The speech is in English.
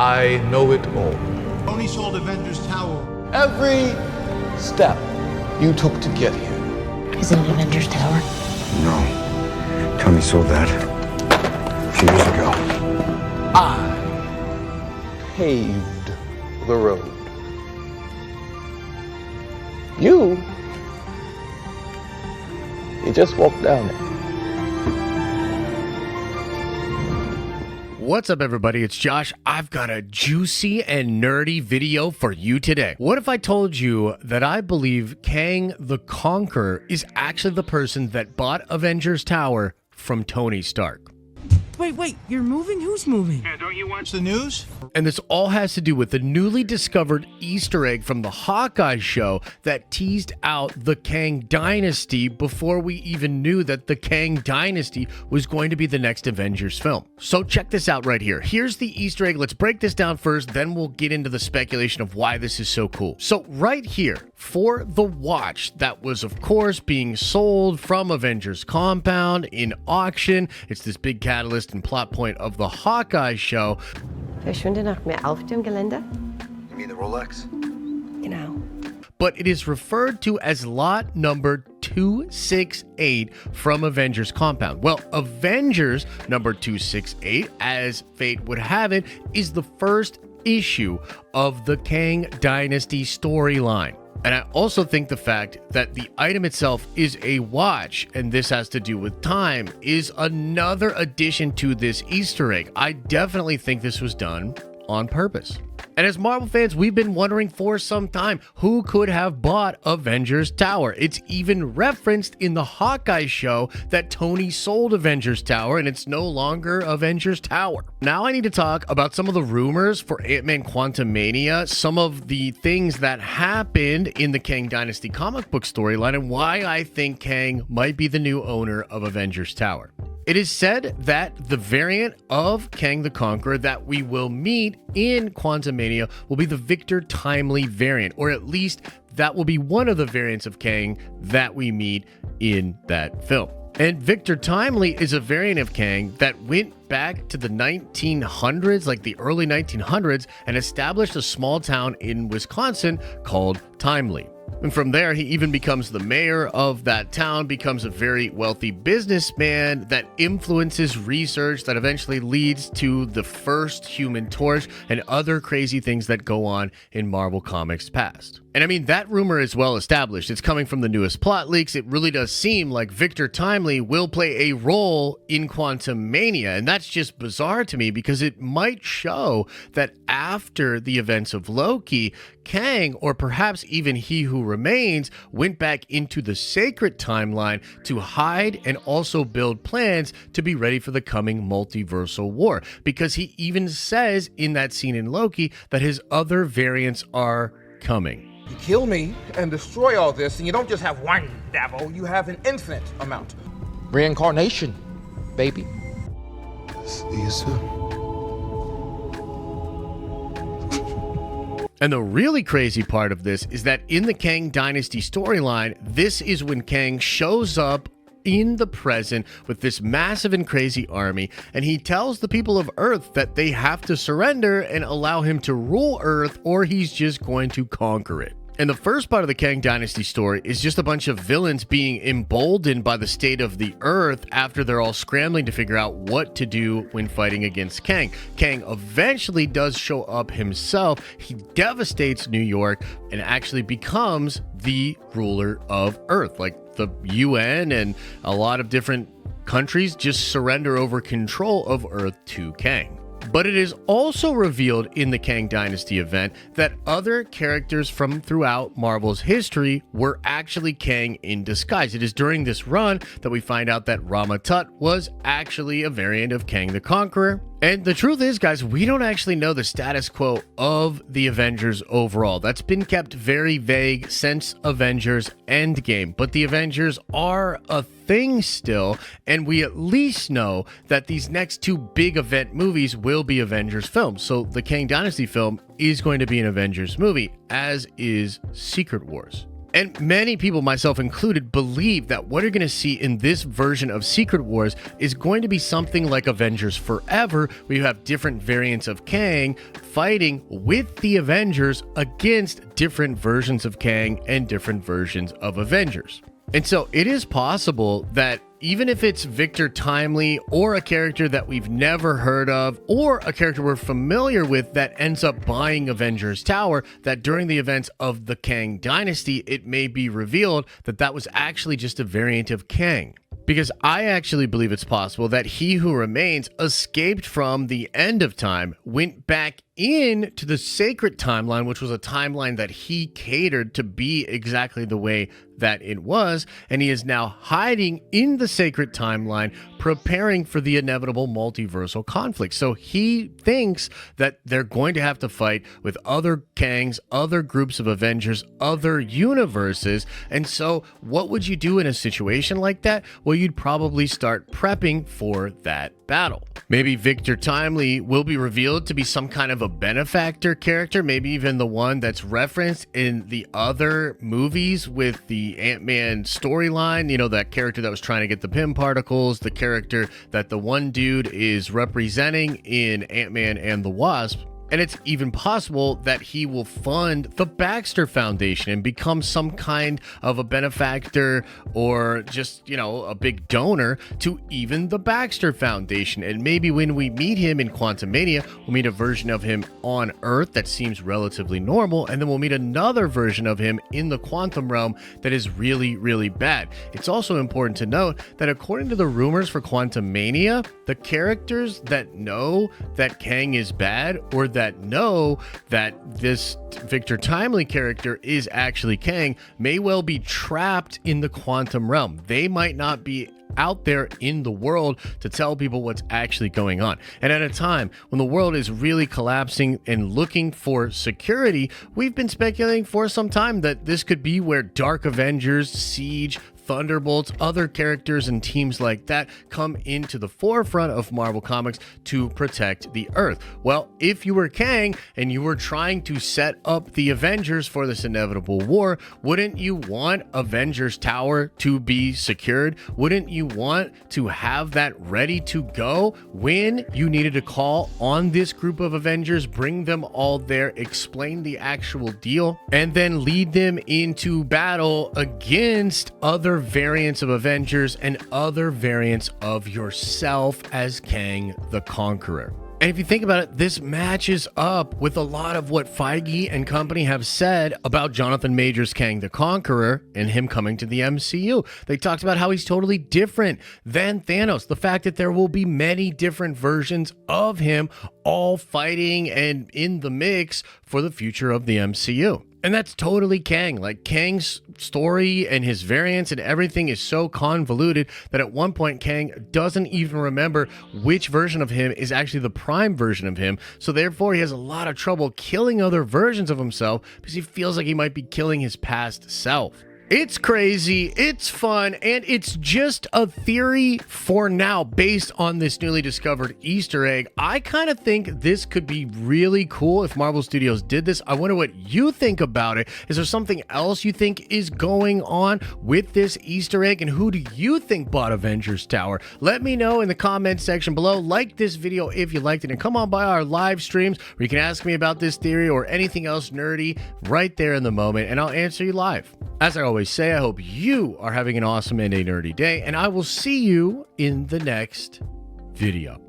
I know it all. Tony sold Avengers Tower. Every step you took to get here. Is it an Avengers Tower? No. Tony sold that a few years ago. I paved the road. You just walked down it. What's up, everybody? It's Josh. I've got a juicy and nerdy video for you today. What if I told you that I believe Kang the Conqueror is actually the person that bought Avengers Tower from Tony Stark? Wait, you're moving? Who's moving? Yeah, don't you watch the news? And this all has to do with the newly discovered Easter egg from the Hawkeye show that teased out the Kang Dynasty before we even knew that the Kang Dynasty was going to be the next Avengers film. So check this out right here. Here's the Easter egg. Let's break this down first, then we'll get into the speculation of why this is so cool. So right here, for the watch that was, of course, being sold from Avengers Compound in auction, it's this big catalyst and plot point of the Hawkeye show. Verschwinde nach mehr auf dem Gelände? You mean the Rolex? Genau. But it is referred to as lot number 268 from Avengers Compound. Well, Avengers number 268, as fate would have it, is the first issue of the Kang Dynasty storyline. And I also think the fact that the item itself is a watch, and this has to do with time, is another addition to this Easter egg. I definitely think this was done on purpose. And as Marvel fans, we've been wondering for some time who could have bought Avengers Tower. It's even referenced in the Hawkeye show that Tony sold Avengers Tower and it's no longer Avengers Tower. Now I need to talk about some of the rumors for Ant-Man Quantumania, some of the things that happened in the Kang Dynasty comic book storyline, and why I think Kang might be the new owner of Avengers Tower. It is said that the variant of Kang the Conqueror that we will meet in Quantumania will be the Victor Timely variant, or at least that will be one of the variants of Kang that we meet in that film. And Victor Timely is a variant of Kang that went back to the 1900s, like the early 1900s, and established a small town in Wisconsin called Timely. And from there, he even becomes the mayor of that town, becomes a very wealthy businessman that influences research that eventually leads to the first Human Torch and other crazy things that go on in Marvel Comics past. And I mean, that rumor is well established. It's coming from the newest plot leaks. It really does seem like Victor Timely will play a role in Quantumania. And that's just bizarre to me because it might show that after the events of Loki, Kang, or perhaps even He Who Remains, went back into the sacred timeline to hide and also build plans to be ready for the coming Multiversal War. Because he even says in that scene in Loki that his other variants are coming. You kill me and destroy all this, and you don't just have one devil, you have an infinite amount. Reincarnation, baby. See you soon. And the really crazy part of this is that in the Kang Dynasty storyline, this is when Kang shows up in the present with this massive and crazy army, and he tells the people of Earth that they have to surrender and allow him to rule Earth, or he's just going to conquer it. And the first part of the Kang Dynasty story is just a bunch of villains being emboldened by the state of the Earth after they're all scrambling to figure out what to do when fighting against Kang. Kang eventually does show up himself. He devastates New York and actually becomes the ruler of Earth. Like the UN and a lot of different countries just surrender over control of Earth to Kang. But it is also revealed in the Kang Dynasty event that other characters from throughout Marvel's history were actually Kang in disguise. It is during this run that we find out that Rama-Tut was actually a variant of Kang the Conqueror. And the truth is, guys, we don't actually know the status quo of the Avengers overall. That's been kept very vague since Avengers Endgame. But the Avengers are a thing still, and we at least know that these next two big event movies will be Avengers films. So the Kang Dynasty film is going to be an Avengers movie, as is Secret Wars. And many people, myself included, believe that what you're going to see in this version of Secret Wars is going to be something like Avengers Forever, where you have different variants of Kang fighting with the Avengers against different versions of Kang and different versions of Avengers. And so it is possible that even if it's Victor Timely or a character that we've never heard of or a character we're familiar with that ends up buying Avengers Tower, that during the events of the Kang Dynasty, it may be revealed that that was actually just a variant of Kang. Because I actually believe it's possible that He Who Remains escaped from the end of time, went back into the sacred timeline, which was a timeline that he catered to be exactly the way that it was, and he is now hiding in the sacred timeline, preparing for the inevitable multiversal conflict. So he thinks that they're going to have to fight with other Kangs, other groups of Avengers, other universes. And so what would you do in a situation like that? Well, you'd probably start prepping for that battle. Maybe Victor Timely will be revealed to be some kind of a benefactor character, maybe even the one that's referenced in the other movies with the Ant-Man storyline, you know, that character that was trying to get the Pym particles, the character that the one dude is representing in Ant-Man and the Wasp. And it's even possible that he will fund the Baxter Foundation and become some kind of a benefactor or just, you know, a big donor to even the Baxter Foundation. And maybe when we meet him in Quantumania, we'll meet a version of him on Earth that seems relatively normal. And then we'll meet another version of him in the quantum realm that is really, really bad. It's also important to note that according to the rumors for Quantumania, the characters that know that Kang is bad or that know that this Victor Timely character is actually Kang may well be trapped in the quantum realm. They might not be out there in the world to tell people what's actually going on. And at a time when the world is really collapsing and looking for security, we've been speculating for some time that this could be where Dark Avengers, Siege, Thunderbolts, other characters and teams like that come into the forefront of Marvel Comics to protect the Earth. Well, if you were Kang and you were trying to set up the Avengers for this inevitable war, wouldn't you want Avengers Tower to be secured? Wouldn't you want to have that ready to go when you needed to call on this group of Avengers, bring them all there, explain the actual deal, and then lead them into battle against other variants of Avengers and other variants of yourself as Kang the Conqueror? And if you think about it, this matches up with a lot of what Feige and company have said about Jonathan Majors' Kang the Conqueror and him coming to the MCU. They talked about how he's totally different than Thanos. The fact that there will be many different versions of him all fighting and in the mix for the future of the MCU. And that's totally Kang. Like, Kang's story and his variants and everything is so convoluted that at one point Kang doesn't even remember which version of him is actually the prime version of him. So therefore he has a lot of trouble killing other versions of himself because he feels like he might be killing his past self. It's crazy, it's fun, and it's just a theory for now based on this newly discovered Easter egg. I kind of think this could be really cool if Marvel Studios did this. I wonder what you think about it. Is there something else you think is going on with this Easter egg, and who do you think bought Avengers Tower? Let me know in the comments section below. Like this video if you liked it, and come on by our live streams where you can ask me about this theory or anything else nerdy right there in the moment, and I'll answer you live. As I always say, I hope you are having an awesome and a nerdy day, and I will see you in the next video.